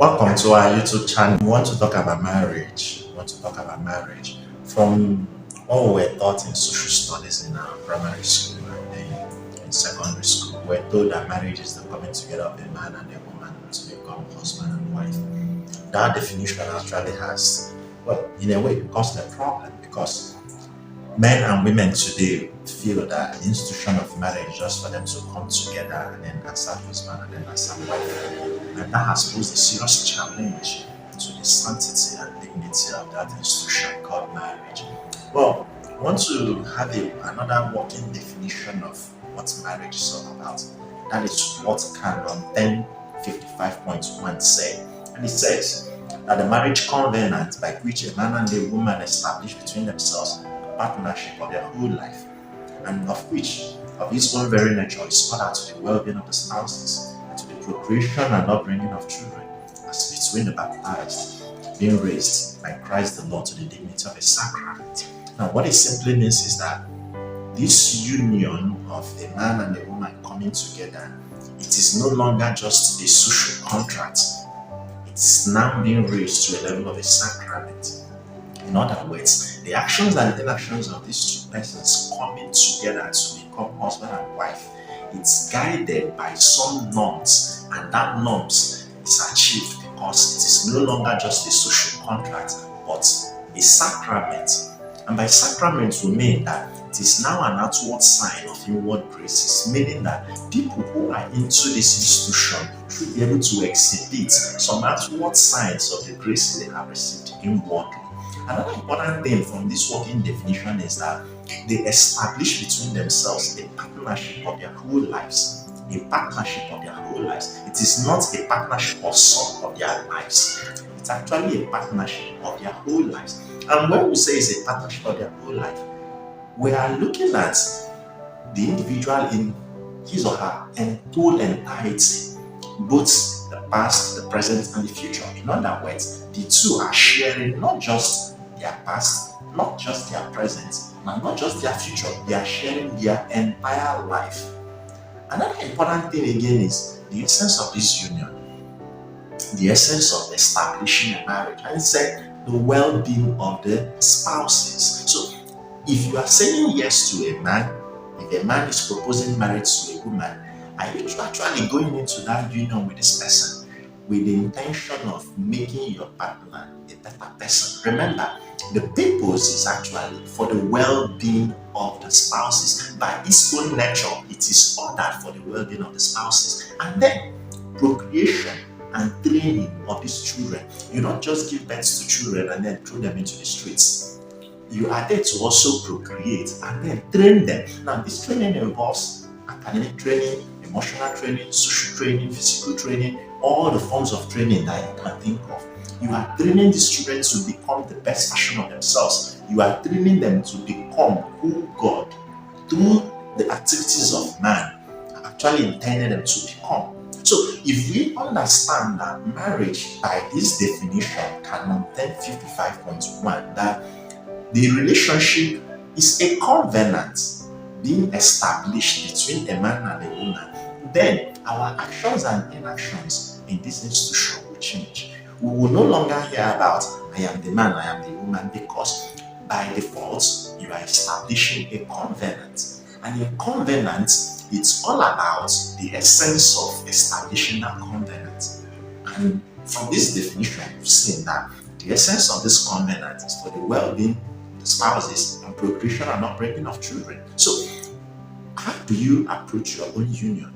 Welcome to our YouTube channel. We want to talk about marriage. We want to talk about marriage from what we were taught in social studies in our primary school and then in secondary school. We're told that marriage is the coming together of a man and a woman to become husband and wife. That definition actually has, well, in a way, it becomes a problem because men and women today feel that the institution of marriage is just for them to come together and then accept husband and then accept wife. And that has posed a serious challenge to the sanctity and dignity of that institution called marriage. Well, I want to have another working definition of what marriage is all about. That is what Canon 1055.1 say. And it says that the marriage covenant by which a man and a woman establish between themselves partnership of their whole life, and of which, of its own very nature, is ordered to the well-being of the spouses, and to the procreation and upbringing of children, as between the baptized, being raised by Christ the Lord to the dignity of a sacrament. Now, what it simply means is that this union of a man and a woman coming together, it is no longer just a social contract. It's now being raised to a level of a sacrament. In other words, the actions and the inactions of these two persons coming together to become husband and wife, it's guided by some norms, and that norms is achieved because it is no longer just a social contract, but a sacrament. And by sacrament, we mean that it is now an outward sign of inward graces, meaning that people who are into this institution should be able to exhibit some outward signs of the graces they have received inwardly. Another important thing from this working definition is that they establish between themselves a partnership of their whole lives. A partnership of their whole lives. It is not a partnership of some of their lives. It's actually a partnership of their whole lives. And when we say it's a partnership of their whole life, we are looking at the individual in his or her full entirety, both the past, the present, and the future. In other words, the two are sharing not just their past, not just their present, and not just their future. They are sharing their entire life. Another important thing again is the essence of this union, the essence of establishing a marriage. And it said the well-being of the spouses. So if you are saying yes to a man, if a man is proposing marriage to a woman, are you actually going into that union with this person with the intention of making your partner a better person? Remember, the purpose is actually for the well-being of the spouses. By its own nature, it is ordered for the well-being of the spouses. And then, procreation and training of these children. You don't just give birth to children and then throw them into the streets. You are there to also procreate and then train them. Now, this training involves academic training, emotional training, social training, physical training, all the forms of training that you can think of. You are training these children to become the best version of themselves. You are training them to become who God, through the activities of man, actually intended them to become. So, if we understand that marriage, by this definition, Canon 1055.1, that the relationship is a covenant being established between a man and a woman, then our actions and inactions in this institution will change. We will no longer hear about I am the man, I am the woman, because by default you are establishing a covenant. And a covenant, it's all about the essence of establishing that covenant. And from this definition, we've seen that the essence of this covenant is for the well-being of the spouses and procreation and upbringing of children. So, how do you approach your own union?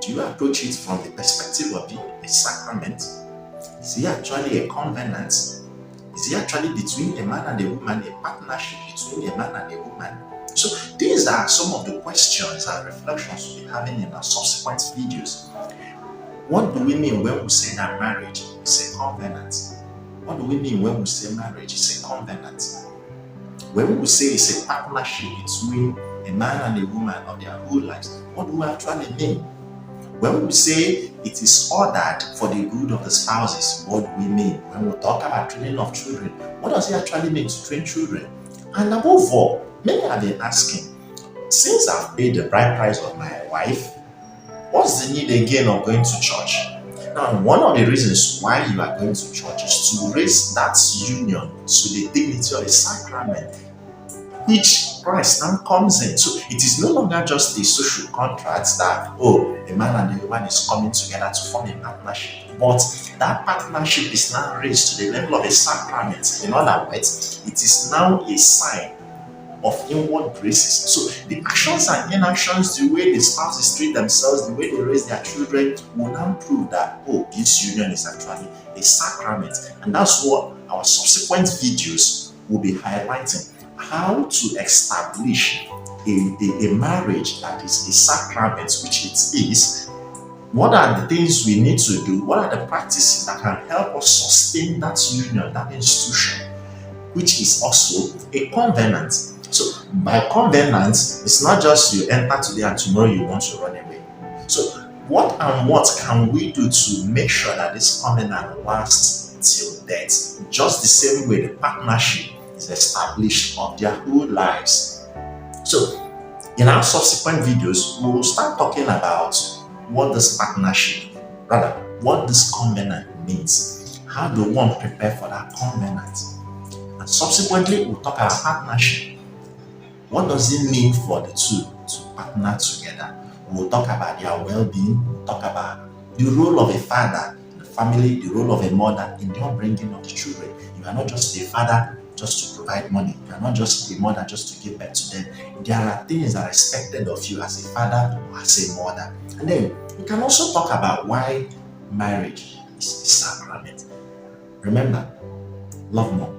Do you approach it from the perspective of being a sacrament? Is it actually a covenant? Is it actually between a man and a woman, a partnership between a man and a woman? So these are some of the questions and reflections we'll be having in our subsequent videos. What do we mean when we say that marriage is a covenant? What do we mean when we say marriage is a covenant? When we say it's a partnership between a man and a woman of their whole lives, what do we actually mean? When we say it is ordered for the good of the spouses, what do we mean? When we talk about training of children, what does it actually mean to train children? And above all, many have been asking, since I've paid the bride price of my wife, what's the need again of going to church? Now, one of the reasons why you are going to church is to raise that union to the dignity of a sacrament, which Christ now comes in. So it is no longer just a social contract that, oh, a man and a woman is coming together to form a partnership, but that partnership is now raised to the level of a sacrament. In other words, it is now a sign of inward graces. So the actions and inactions, the way the spouses treat themselves, the way they raise their children, will now prove that, oh, this union is actually a sacrament. And that's what our subsequent videos will be highlighting: how to establish a marriage that is a sacrament, which it is. What are the things we need to do? What are the practices that can help us sustain that union, that institution, which is also a covenant? So by covenant, it's not just you enter today and tomorrow you want to run away. So what can we do to make sure that this covenant lasts till death? Just the same way the partnership is established of their whole lives. So in our subsequent videos, we will start talking about what this partnership, rather, what this covenant means. How do one prepare for that covenant? And subsequently, we'll talk about partnership. What does it mean for the two to partner together? We'll talk about their well-being. We'll talk about the role of a father in the family, the role of a mother in the upbringing of the children. You are not just a father just to provide money. You are not just a mother just to give birth to them. There are things that are expected of you as a father or as a mother. And then we can also talk about why marriage is a sacrament. Remember, love more.